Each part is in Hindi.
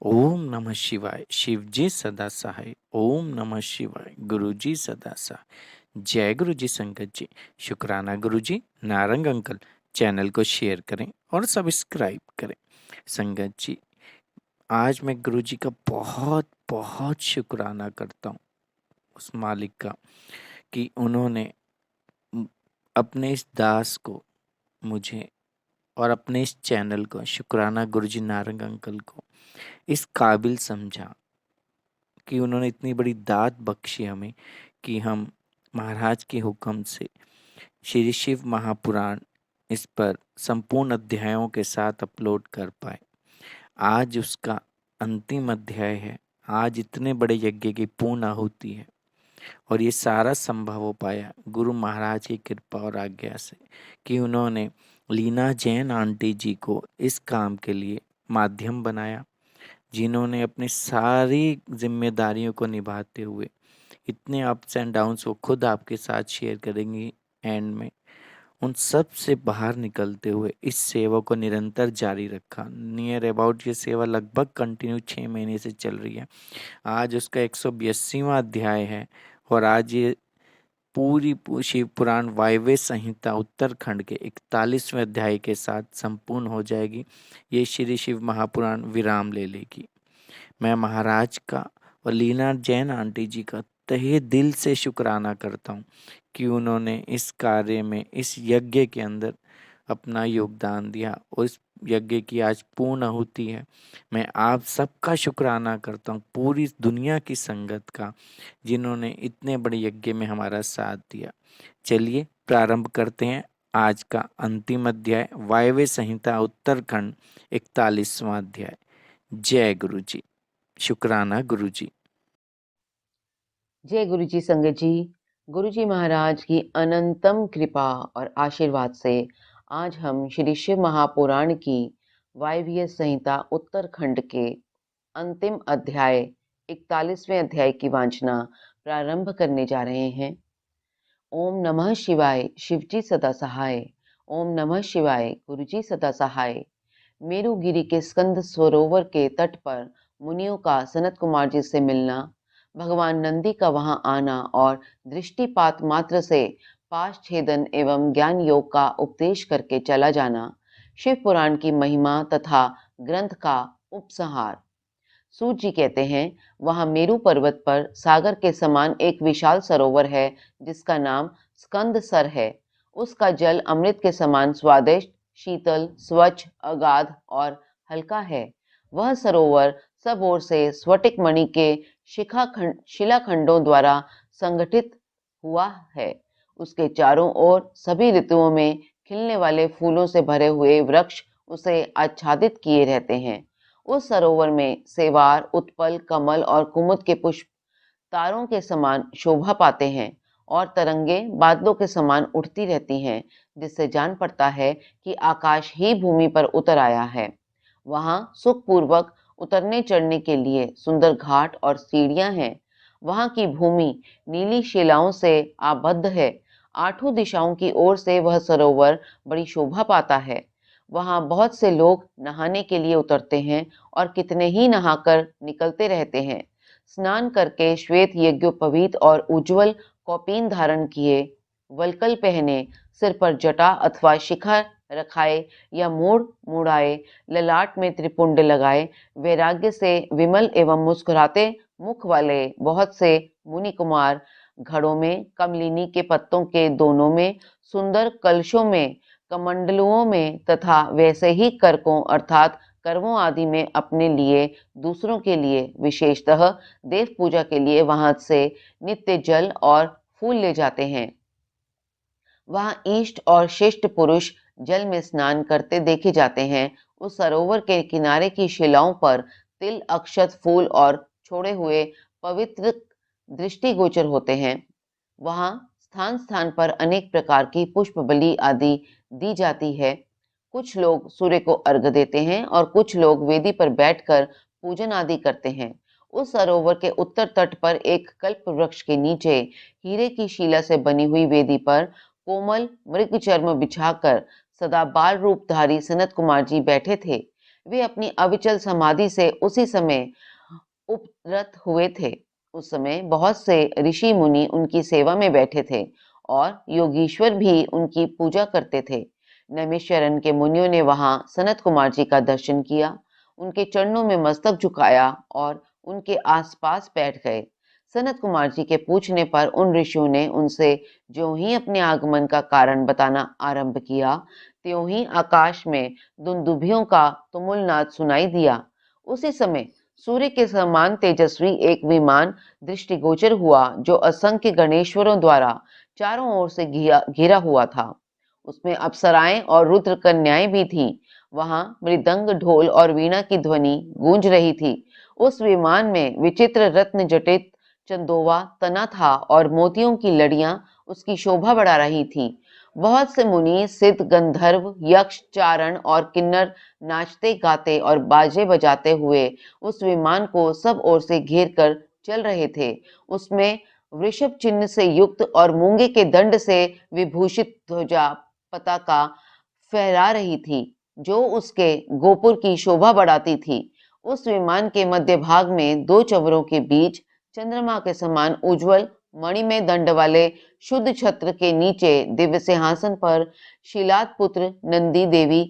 ओम नमः शिवाय। शिव जी सदा सहाय। ओम नमः शिवाय। गुरु जी सदा सहाय। जय गुरु जी संगत जी। शुक्राना गुरु जी। नारंग अंकल, चैनल को शेयर करें और सब्सक्राइब करें। संगत जी, आज मैं गुरु जी का बहुत बहुत शुक्राना करता हूँ उस मालिक का कि उन्होंने म- अपने इस दास को, मुझे और अपने इस चैनल को, शुक्राना गुरु जी नारंग अंकल को इस काबिल समझा कि उन्होंने इतनी बड़ी दात बख्शी हमें कि हम महाराज के हुक्म से श्री शिव महापुराण इस पर संपूर्ण अध्यायों के साथ अपलोड कर पाए। आज उसका अंतिम अध्याय है। आज इतने बड़े यज्ञ की पूर्ण आहुति है और ये सारा संभव हो पाया गुरु महाराज की कृपा और आज्ञा से कि उन्होंने लीना जैन आंटी जी को इस काम के लिए माध्यम बनाया, जिन्होंने अपनी सारी जिम्मेदारियों को निभाते हुए इतने अप्स एंड डाउन्स वो खुद आपके साथ शेयर करेंगी एंड में, उन सब से बाहर निकलते हुए इस सेवा को निरंतर जारी रखा। नियर अबाउट ये सेवा लगभग कंटिन्यू 6 महीने से चल रही है। आज उसका 182वां अध्याय है और आज ये पूरी शिव पुराण वायव्य संहिता उत्तराखंड के 41वें अध्याय के साथ संपूर्ण हो जाएगी। ये श्री शिव महापुराण विराम ले लेगी। मैं महाराज का और लीना जैन आंटी जी का तहे दिल से शुक्राना करता हूँ कि उन्होंने इस कार्य में, इस यज्ञ के अंदर अपना योगदान दिया और इस यज्ञ की आज पूर्ण आहुति है। मैं आप सबका शुक्राना करता हूँ, पूरी दुनिया की संगत का, जिन्होंने इतने बड़े यज्ञ में हमारा साथ दिया। चलिए प्रारंभ करते हैं आज का अंतिम अध्याय, वायव्य संहिता उत्तराखंड 41वां अध्याय। जय गुरु जी। शुक्राना गुरु जी। जय गुरु जी संगत जी। गुरु जी महाराज की अनंतम कृपा और आशीर्वाद से आज हम श्री शिव महापुराण की वायव्य संहिता उत्तराखंड के अंतिम अध्याय 41वें अध्याय की वांचना प्रारंभ करने जा रहे हैं। ओम नमः शिवाय। शिवजी सदा सहाय। ओम नमः शिवाय। गुरु जी सदा सहाय। मेरुगिरी के स्कंद सरोवर के तट पर मुनियों का सनत कुमार जी से मिलना, भगवान नंदी का वहां आना और दृष्टिपात मात्र से पाश छेदन एवं ज्ञान योग का उपदेश करके चला जाना, शिव पुराण की महिमा तथा ग्रंथ का उपसंहार। सूत जी कहते हैं, वहां मेरु पर्वत पर सागर के समान एक विशाल सरोवर है जिसका नाम स्कंद सर है। उसका जल अमृत के समान स्वादिष्ट, शीतल, स्वच्छ, अगाध और हल्का है। वह सरोवर सब ओर से स्फटिक मणि के शिलाखंडों द्वारा संगठित हुआ है। उसके चारों ओर सभी ऋतुओं में खिलने वाले फूलों से भरे हुए वृक्ष उसे आच्छादित किए रहते हैं। उस सरोवर में सेवार, उत्पल, कमल और कुमुद के पुष्प तारों के समान शोभा पाते हैं और तरंगे बादलों के समान उठती रहती हैं, जिससे जान पड़ता है कि आकाश ही भूमि पर उतर आया है। वहां सुखपूर्वक उतरने चढ़ने के लिए सुंदर घाट और सीढ़ियां हैं। वहां की भूमि नीली शिलाओं से आबद्ध है। आठों दिशाओं की ओर से वह सरोवर बड़ी शोभा पाता है। वहां बहुत से लोग नहाने के लिए उतरते हैं और कितने ही नहाकर निकलते रहते हैं। स्नान करके श्वेत यज्ञोपवीत और उज्जवल कौपीन धारण किए, वल्कल पहने, सिर पर जटा अथवा शिखा रखाए या मोड़ मुड़ाए, ललाट में त्रिपुंड लगाए, वैराग्य से विमल एवं मुस्कुराते मुख वाले बहुत से मुनि कुमार घड़ों में, कमलिनी के पत्तों के दोनों में, सुंदर कलशों में, कमंडलुओं में तथा वैसे ही करकों अर्थात कर्मों आदि में अपने लिए, दूसरों के लिए, विशेषतः देव पूजा के लिए वहां से नित्य जल और फूल ले जाते हैं। वहां इष्ट और शिष्ट पुरुष जल में स्नान करते देखे जाते हैं। उस सरोवर के किनारे की शिलाओं पर तिल, अक्षत, फूल और छोड़े हुए पवित्र दृष्टिगोचर होते हैं। वहां स्थान स्थान पर अनेक प्रकार की पुष्प बलि आदि दी जाती है। कुछ लोग सूर्य को अर्घ्य देते हैं और कुछ लोग वेदी पर बैठकर पूजन आदि करते हैं। उस सरोवर के उत्तर तट पर एक कल्प वृक्ष के नीचे हीरे की शिला से बनी हुई वेदी पर कोमल मृग चर्म बिछाकर सदा बाल रूपधारी सनत कुमार जी बैठे थे। वे अपनी अविचल समाधि से उसी समय उपरत हुए थे। उस समय बहुत से ऋषि मुनि उनकी सेवा में बैठे थे और योगीश्वर भी उनकी पूजा करते थे। नैमिषारण्य के मुनियों ने वहां सनत कुमार जी का दर्शन किया, उनके चरणों में मस्तक झुकाया और उनके आसपास बैठ गए। सनत कुमार जी के पूछने पर उन ऋषियों ने उनसे ज्यों ही अपने आगमन का कारण बताना आरंभ किया, त्यों ही आकाश में दुंदुभियों का तुमुल नाद सुनाई दिया। उसी समय सूर्य के समान तेजस्वी एक विमान दृष्टिगोचर हुआ, जो असंख्य गणेश्वरों द्वारा चारों ओर से घिरा हुआ था। उसमें अप्सराएं और रुद्र कन्याएं भी थीं। वहां मृदंग, ढोल और वीणा की ध्वनि गूंज रही थी। उस विमान में विचित्र रत्न जटित चंदोवा तना था और मोतियों की लड़ियां उसकी शोभा बढ़ा रही थी। बहुत से मुनि, सिद्ध, गंधर्व, यक्ष, चारण और किन्नर नाचते गाते और बाजे बजाते हुए उस विमान को सब ओर से घेर कर चल रहे थे। उसमें वृषभ चिन्ह से युक्त और मूंगे के दंड से विभूषित ध्वजा पताका फहरा रही थी, जो उसके गोपुर की शोभा बढ़ाती थी। उस विमान के मध्य भाग में दो चवरों के बीच चंद्रमा के समान उज्जवल मणिमय दंड वाले शुद्ध छत्र के नीचे दिव्य सिंहासन पर शिलाद पुत्र नंदी देवी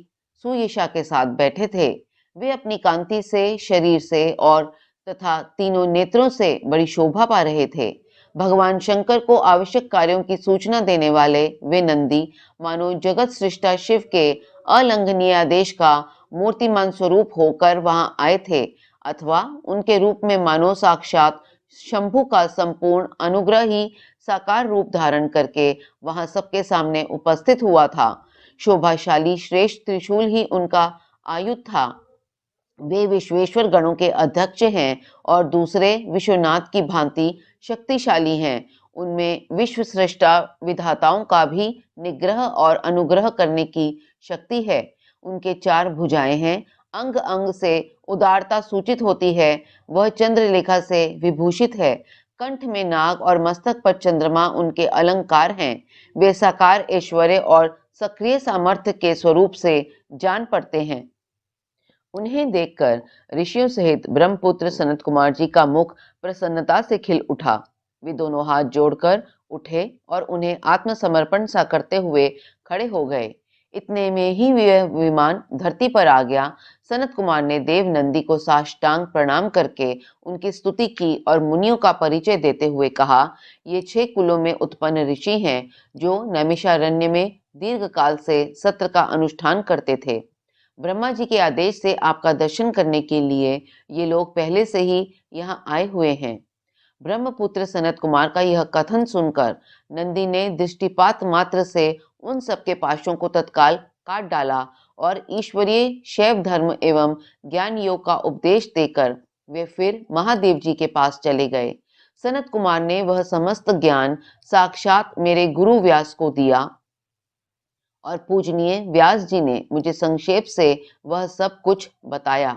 सुयशा के साथ बैठे थे। वे अपनी कांति से, शरीर से और तथा तीनों नेत्रों से बड़ी शोभा पा रहे थे। भगवान शंकर को आवश्यक कार्यों की सूचना देने वाले वे नंदी मानो जगत सृष्टा शिव के अलंघनीय आदेश का मूर्तिमान स्वरूप होकर वहां आए थे, अथवा उनके रूप में मानो साक्षात शंभु का संपूर्ण अनुग्रह ही साकार रूप धारण करके वहां सबके सामने उपस्थित हुआ था। शोभाशाली श्रेष्ठ त्रिशूल ही उनका आयुध था। वे विश्वेश्वर गणों के अध्यक्ष हैं और दूसरे विश्वनाथ की भांति शक्तिशाली हैं। उनमें विश्व सृष्टा विधाताओं का भी निग्रह और अनुग्रह करने की शक्ति है। उनके 4 भुजाएं हैं, अंग अंग से उदारता सूचित होती है। वह चंद्रलेखा से विभूषित है। कंठ में नाग और मस्तक पर चंद्रमा उनके अलंकार हैं। वे साकार ऐश्वर्य और सक्रिय सामर्थ्य के स्वरूप से जान पड़ते हैं। उन्हें देखकर ऋषियों सहित ब्रह्मपुत्र सनत कुमार जी का मुख प्रसन्नता से खिल उठा। वे दोनों हाथ जोड़कर उठे और उन्हें आत्मसमर्पण सा करते हुए खड़े हो गए। इतने में ही वह विमान धरती पर आ गया। सनत कुमार ने देव नंदी को साष्टांग प्रणाम करके उनकी स्तुति की और मुनियों का परिचय देते हुए कहा, ये 6 कुलों में उत्पन्न ऋषि हैं, जो नैमिषारण्य में दीर्घ काल से सत्र का अनुष्ठान करते थे। ब्रह्मा जी के आदेश से आपका दर्शन करने के लिए ये लोग पहले से ही यहाँ आए हुए हैं। ब्रह्मपुत्र सनत कुमार का यह कथन सुनकर नंदी ने दृष्टिपात मात्र से उन सबके पाशों को तत्काल काट डाला और ईश्वरीय शैव धर्म एवं ज्ञान योग का उपदेश देकर वे फिर महादेव जी के पास चले गए। सनत कुमार ने वह समस्त ज्ञान साक्षात मेरे गुरु व्यास को दिया और पूजनीय व्यास जी ने मुझे संक्षेप से वह सब कुछ बताया।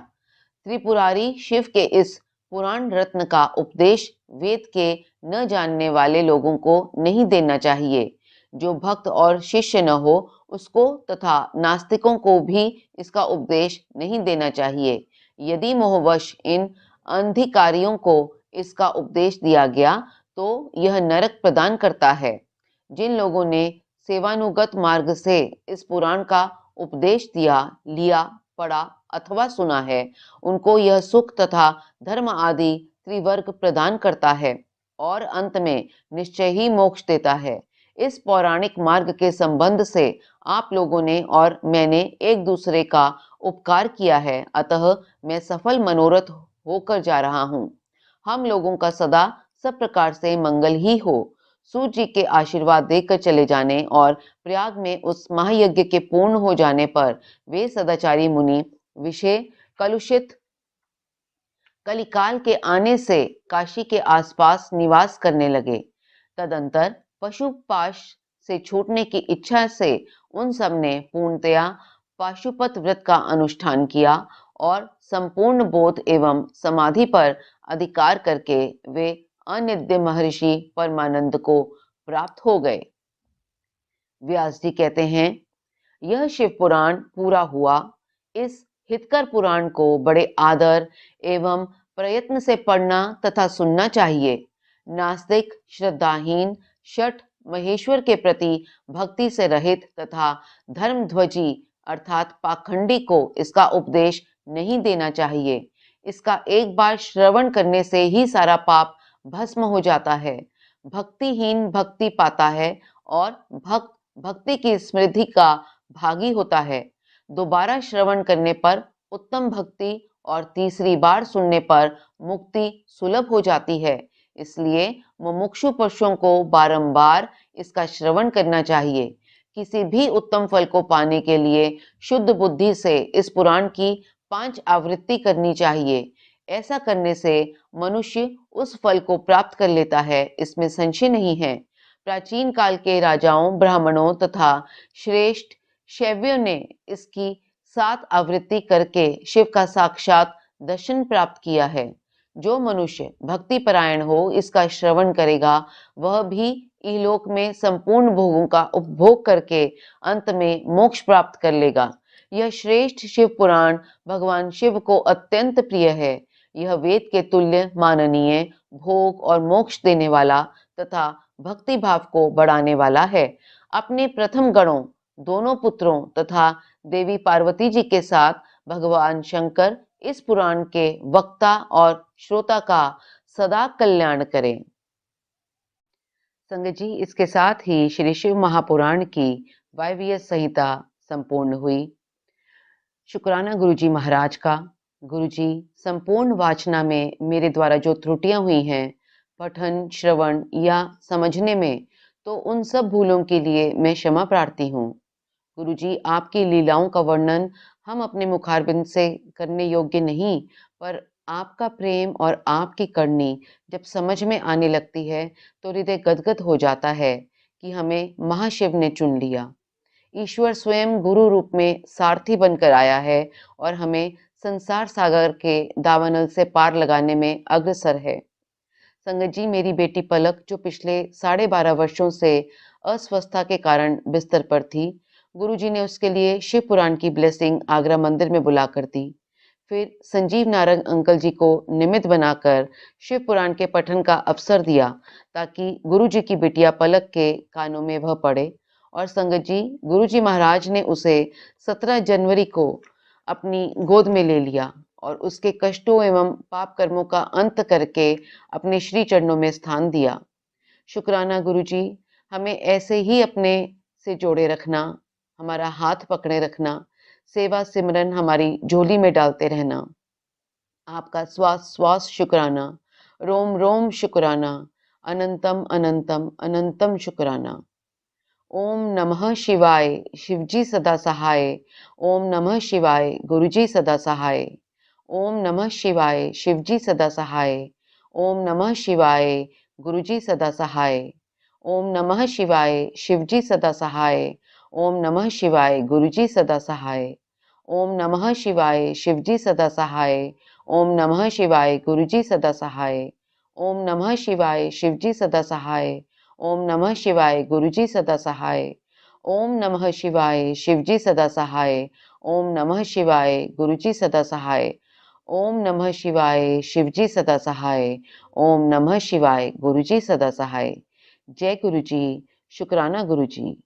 त्रिपुरारी शिव के इस पुराण रत्न का उपदेश वेद के न जानने वाले लोगों को नहीं देना चाहिए। जो भक्त और शिष्य न हो उसको तथा नास्तिकों को भी इसका उपदेश नहीं देना चाहिए। यदि मोहवश इन अंधिकारियों को इसका उपदेश दिया गया तो यह नरक प्रदान करता है। जिन लोगों ने सेवानुगत मार्ग से इस पुराण का उपदेश लिया, पढ़ा अथवा सुना है, उनको यह सुख तथा धर्म आदि त्रिवर्ग प्रदान करता है और अंत में निश्चय ही मोक्ष देता है। इस पौराणिक मार्ग के संबंध से आप लोगों ने और मैंने एक दूसरे का उपकार किया है, अतः मैं सफल मनोरथ होकर जा रहा हूँ। हम लोगों का सदा सब प्रकार से मंगल ही हो। सूर्य जी के आशीर्वाद देकर चले जाने और प्रयाग में उस महायज्ञ के पूर्ण हो जाने पर वे सदाचारी मुनि विषय कलुषित कलिकाल के आने से काशी के आसपास निवास करने लगे। तदंतर पशुपाश से छूटने की इच्छा से उन सब ने पूर्णतया पाशुपत व्रत का अनुष्ठान किया और संपूर्ण बोध एवं समाधि पर अधिकार करके वे अनिद्य महर्षि परमानंद को प्राप्त हो गए। व्यास जी कहते हैं, यह शिव पुराण पूरा हुआ। इस हितकर पुराण को बड़े आदर एवं प्रयत्न से पढ़ना तथा सुनना चाहिए। नास्तिक, श्रद्धाहीन, शठ महेश्वर के प्रति भक्ति से रहित तथा धर्मध्वजी अर्थात पाखंडी को इसका उपदेश नहीं देना चाहिए। इसका एक बार श्रवण करने से ही सारा पाप भस्म हो जाता है। भक्तिहीन भक्ति पाता है और भक्त भक्ति की समृद्धि का भागी होता है। दोबारा श्रवण करने पर उत्तम भक्ति और तीसरी बार सुनने पर मुक्ति सुलभ हो जाती है। इसलिए मुमुक्षु पुरुषों को बारंबार इसका श्रवण करना चाहिए। किसी भी उत्तम फल को पाने के लिए शुद्ध बुद्धि से इस पुराण की 5 आवृत्ति करनी चाहिए। ऐसा करने से मनुष्य उस फल को प्राप्त कर लेता है, इसमें संशय नहीं है। प्राचीन काल के राजाओं, ब्राह्मणों तथा श्रेष्ठ शैव्यों ने इसकी 7 आवृत्ति करके शिव का साक्षात दर्शन प्राप्त किया है। जो मनुष्य भक्ति परायण हो इसका श्रवण करेगा, वह भी इहलोक में संपूर्ण भोगों का उपभोग करके अंत में मोक्ष प्राप्त कर लेगा। यह श्रेष्ठ शिव पुराण भगवान शिव को अत्यंत प्रिय है। यह वेद के तुल्य माननीय, भोग और मोक्ष देने वाला तथा भक्ति भाव को बढ़ाने वाला है। अपने प्रथम गणों, दोनों पुत्रों तथा देवी पार्वती जी के साथ भगवान शंकर इस पुराण के वक्ता और श्रोता का सदा कल्याण करें। संगत जी, इसके साथ ही श्री शिव महापुराण की वायव्य संहिता संपूर्ण हुई। शुक्राना गुरुजी महाराज का। गुरुजी, संपूर्ण वाचना में मेरे द्वारा जो त्रुटियां हुई हैं पठन, श्रवण या समझने में, तो उन सब भूलों के लिए मैं क्षमा प्रार्थी हूँ। गुरुजी, आपकी लीलाओं का वर्णन हम अपने मुखारबिंद से करने योग्य नहीं, पर आपका प्रेम और आपकी करनी जब समझ में आने लगती है तो हृदय गदगद हो जाता है कि हमें महाशिव ने चुन लिया। ईश्वर स्वयं गुरु रूप में सारथी बनकर आया है और हमें संसार सागर के दावानल से पार लगाने में अग्रसर है। संगत जी, मेरी बेटी पलक जो पिछले 12.5 वर्षों से अस्वस्थता के कारण बिस्तर पर थी, गुरुजी ने उसके लिए शिव पुराण की ब्लेसिंग आगरा मंदिर में बुलाकर दी। फिर संजीव नारंग अंकल जी को निमित्त बनाकर शिव पुराण के पठन का अवसर दिया ताकि गुरुजी की बिटिया पलक के कानों में वह पड़े। और संगत जी, गुरुजी महाराज ने उसे 17 जनवरी को अपनी गोद में ले लिया और उसके कष्टों एवं पाप कर्मों का अंत करके अपने श्री चरणों में स्थान दिया। शुक्राना गुरुजी, हमें ऐसे ही अपने से जोड़े रखना, हमारा हाथ पकड़े रखना, सेवा सिमरन हमारी झोली में डालते रहना। आपका श्वास श्वास शुक्राना, रोम रोम शुक्राना, अनंतम अनंतम अनंतम शुक्राना। ओम नमः शिवाय, शिवजी सदा सहाय। ओम नमः शिवाय, गुरुजी सदा सहाय। ओम नमः शिवाय, शिवजी सदा सहाय। ओम नमः शिवाय, गुरुजी सदा सहाय। ओम नमः शिवाय, शिवजी सदा सहाय। ओम नमः शिवाय, गुरुजी सदा सहाय। ओम नमः शिवाय, शिवजी सदा सहाय। ओम नमः शिवाय, गुरुजी सदा सहाय। ओम नमः शिवाय, शिवजी सदा सहाय। ओम नमः शिवाय, गुरुजी सदा सहाय। ओम नमः शिवाय, शिवजी सदा सहाय। ओम नमः शिवाय, गुरुजी सदा सहाय। ओम नमः शिवाय, शिवजी सदा सहाय। ओम नमः शिवाय, गुरुजी सदा सहाय। जय गुरुजी, शुक्राना गुरुजी।